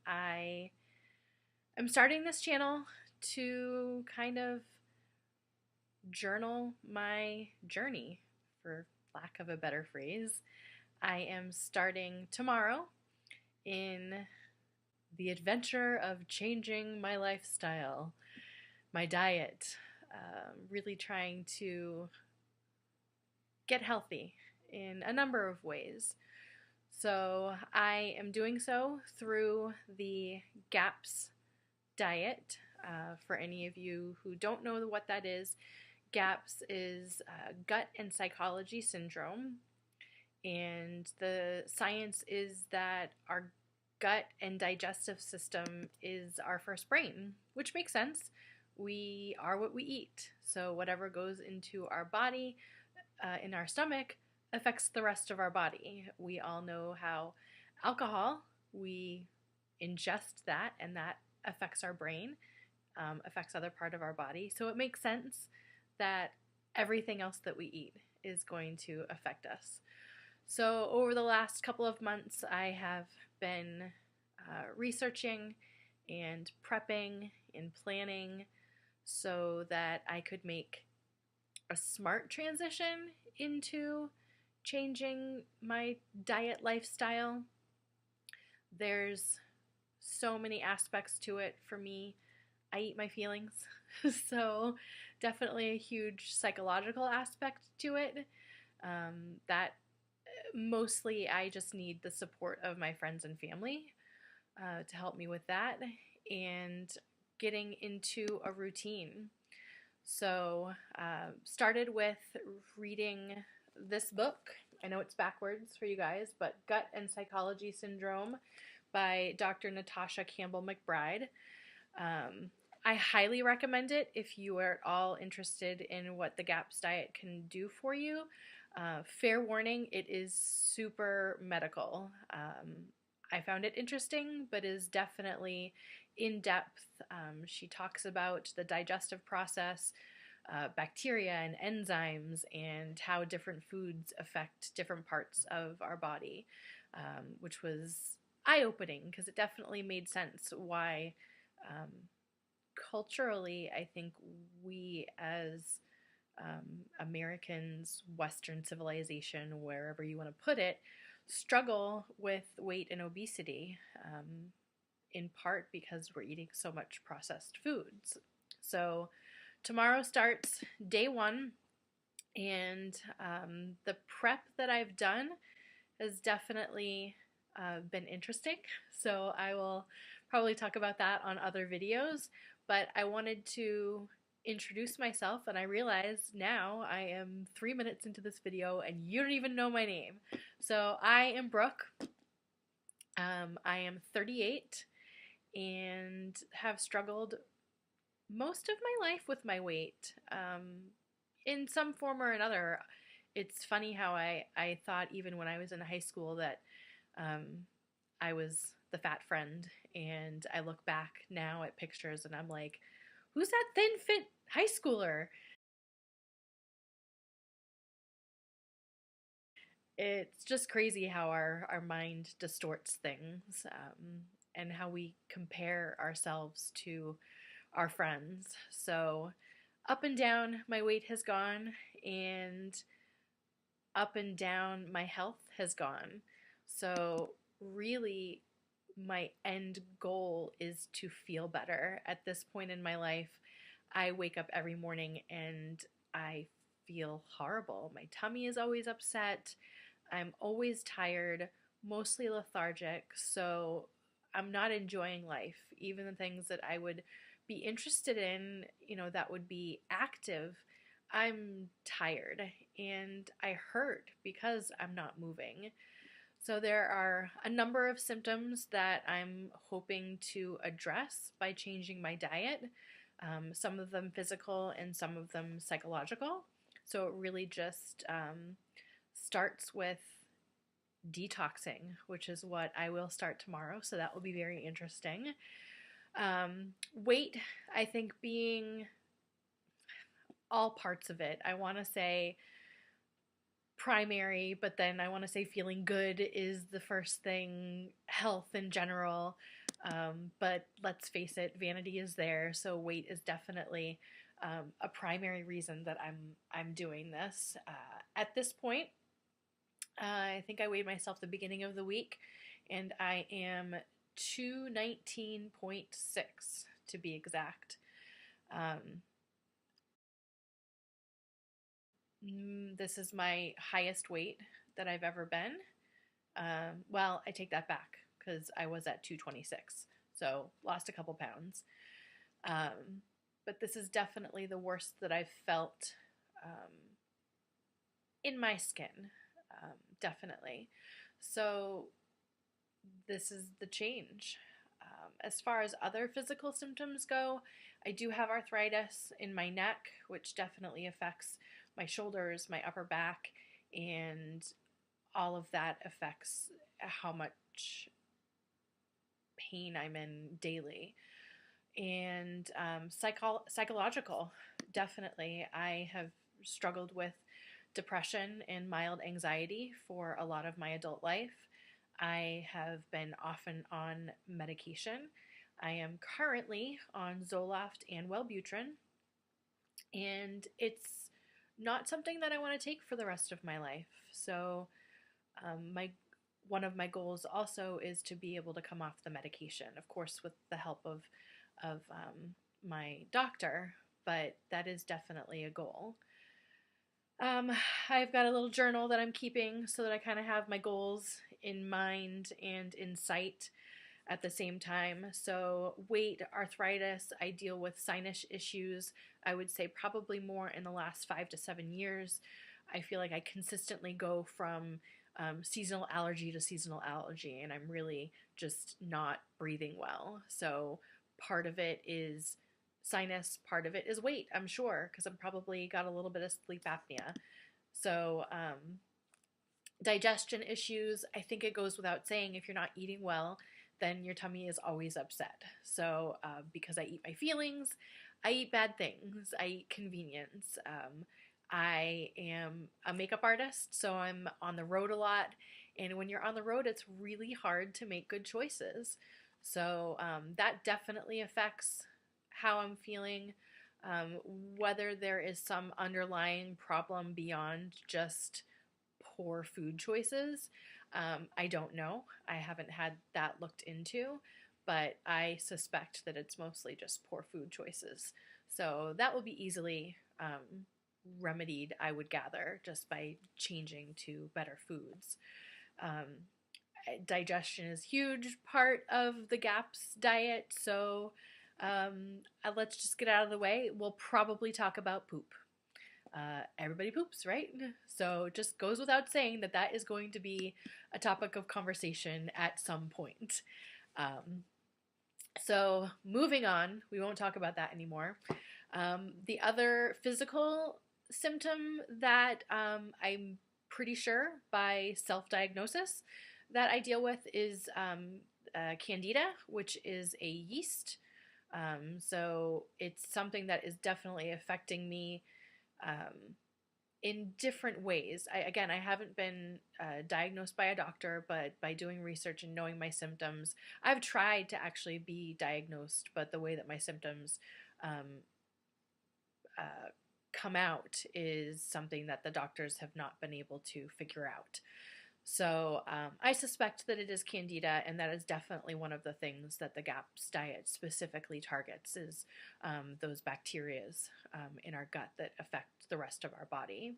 I am starting this channel to kind of journal my journey, for lack of a better phrase. I am starting tomorrow in the adventure of changing my lifestyle, my diet, really trying to get healthy in a number of ways. So I am doing so through the GAPS diet. For any of you who don't know what that is, GAPS is gut and psychology syndrome. And the science is that our gut and digestive system is our first brain, which makes sense. We are what we eat. So whatever goes into our body, in our stomach, affects the rest of our body. We all know how alcohol, we ingest that, and that affects our brain, affects other part of our body. So it makes sense that everything else that we eat is going to affect us. So over the last couple of months, I have been researching and prepping and planning so that I could make a smart transition into changing my diet lifestyle. There's so many aspects to it for me. I eat my feelings, so definitely a huge psychological aspect to it. That mostly I just need the support of my friends and family to help me with that, and getting into a routine. So started with reading this book. I know it's backwards for you guys, but Gut and Psychology Syndrome by Dr. Natasha Campbell McBride. I highly recommend it if you are at all interested in what the GAPS diet can do for you. Fair warning, it is super medical. I found it interesting, but is definitely in depth. She talks about the digestive process, bacteria and enzymes, and how different foods affect different parts of our body, which was eye-opening because it definitely made sense why culturally I think we as Americans, Western civilization, wherever you want to put it, struggle with weight and obesity, in part because we're eating so much processed foods. So tomorrow starts day one, and the prep that I've done has definitely been interesting. So I will probably talk about that on other videos, but I wanted to introduce myself, and I realize now I am 3 minutes into this video and you don't even know my name. So I am Brooke. I am 38 and have struggled most of my life with my weight, in some form or another. It's funny how I thought even when I was in high school that I was the fat friend, and I look back now at pictures and I'm like, who's that thin, fit high schooler? It's just crazy how our mind distorts things, and how we compare ourselves to our friends. So up and down my weight has gone, and up and down my health has gone. So really my end goal is to feel better. At this point in my life, I wake up every morning and I feel horrible. My tummy is always upset. I'm always tired, mostly lethargic. So I'm not enjoying life. Even the things that I would be interested in, that would be active, I'm tired and I hurt because I'm not moving. So there are a number of symptoms that I'm hoping to address by changing my diet, some of them physical and some of them psychological. So it really just starts with detoxing, which is what I will start tomorrow. So that will be very interesting. Weight, I think, being all parts of it. I want to say primary, but then I want to say feeling good is the first thing, health in general. But let's face it, vanity is there, so weight is definitely a primary reason that I'm doing this. At this point, I think I weighed myself the beginning of the week, and I am 219.6 to be exact. Um, this is my highest weight that I've ever been. Well, I take that back because I was at 226, so lost a couple pounds. But this is definitely the worst that I've felt um, in my skin, definitely. So this is the change. As far as other physical symptoms go, I do have arthritis in my neck, which definitely affects my shoulders, my upper back, and all of that affects how much pain I'm in daily. And psychological, definitely. I have struggled with depression and mild anxiety for a lot of my adult life. I have been often on medication. I am currently on Zoloft and Wellbutrin, and it's not something that I want to take for the rest of my life. So, my one of my goals also is to be able to come off the medication, of course, with the help of my doctor. But that is definitely a goal. Um, I've got a little journal that I'm keeping so that I kind of have my goals in mind and in sight at the same time. So, weight, arthritis, I deal with sinus issues. I would say probably more in the last 5 to 7 years. I feel like I consistently go from seasonal allergy to seasonal allergy, and I'm really just not breathing well. So, part of it is sinus, part of it is weight, I'm sure, because I'm probably got a little bit of sleep apnea. So, digestion issues, I think it goes without saying, if you're not eating well, then your tummy is always upset. So, because I eat my feelings, I eat bad things, I eat convenience. I am a makeup artist, so I'm on the road a lot. And when you're on the road, it's really hard to make good choices. So, that definitely affects how I'm feeling. Whether there is some underlying problem beyond just poor food choices, I don't know. I haven't had that looked into, but I suspect that it's mostly just poor food choices. So that will be easily remedied, I would gather, just by changing to better foods. Um, Digestion is a huge part of the GAPS diet, so let's just get out of the way. We'll probably talk about poop. Everybody poops, right? So it just goes without saying that that is going to be a topic of conversation at some point. Um, so moving on, we won't talk about that anymore. The other physical symptom that I'm pretty sure by self-diagnosis that I deal with is Candida, which is a yeast. So it's something that is definitely affecting me in different ways. I haven't been diagnosed by a doctor, but by doing research and knowing my symptoms, I've tried to actually be diagnosed, but the way that my symptoms um, come out is something that the doctors have not been able to figure out. So I suspect that it is Candida, and that is definitely one of the things that the GAPS diet specifically targets is those bacterias in our gut that affect the rest of our body.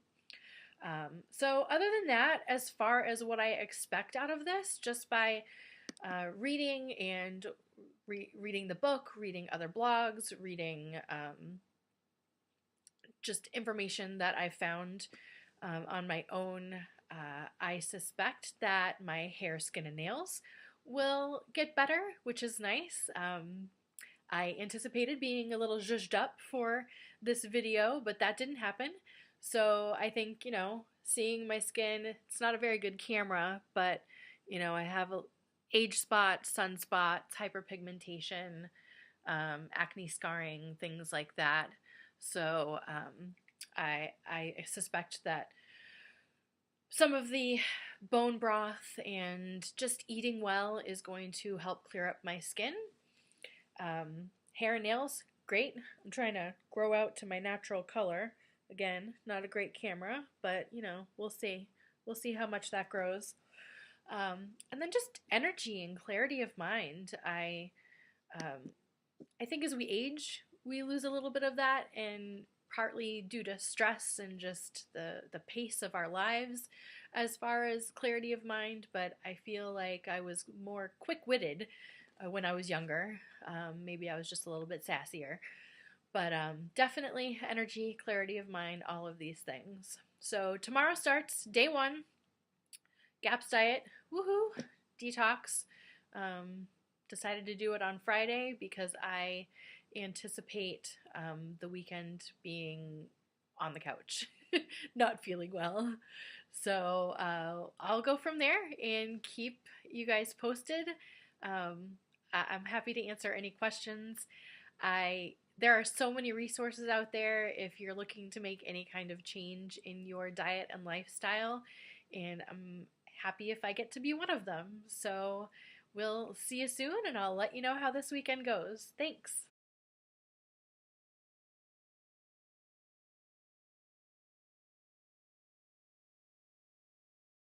So other than that, as far as what I expect out of this, just by reading and reading the book, reading other blogs, reading just information that I found on my own, I suspect that my hair, skin, and nails will get better, which is nice. I anticipated being a little zhuzhed up for this video, but that didn't happen. So I think, seeing my skin, it's not a very good camera, but, I have age spots, sunspots, hyperpigmentation, acne scarring, things like that. So I suspect that some of the bone broth and just eating well is going to help clear up my skin. Hair and nails, great. I'm trying to grow out to my natural color. Again, not a great camera, but we'll see. We'll see how much that grows. And then just energy and clarity of mind. I think as we age, we lose a little bit of that, and partly due to stress and just the pace of our lives as far as clarity of mind. But I feel like I was more quick witted when I was younger. Maybe I was just a little bit sassier. But definitely energy, clarity of mind, all of these things. So tomorrow starts day one, GAPS diet, woohoo, detox. Decided to do it on Friday because I anticipate the weekend being on the couch, not feeling well. So I'll go from there and keep you guys posted. I'm happy to answer any questions. There are so many resources out there if you're looking to make any kind of change in your diet and lifestyle, and I'm happy if I get to be one of them. So we'll see you soon, and I'll let you know how this weekend goes. Thanks.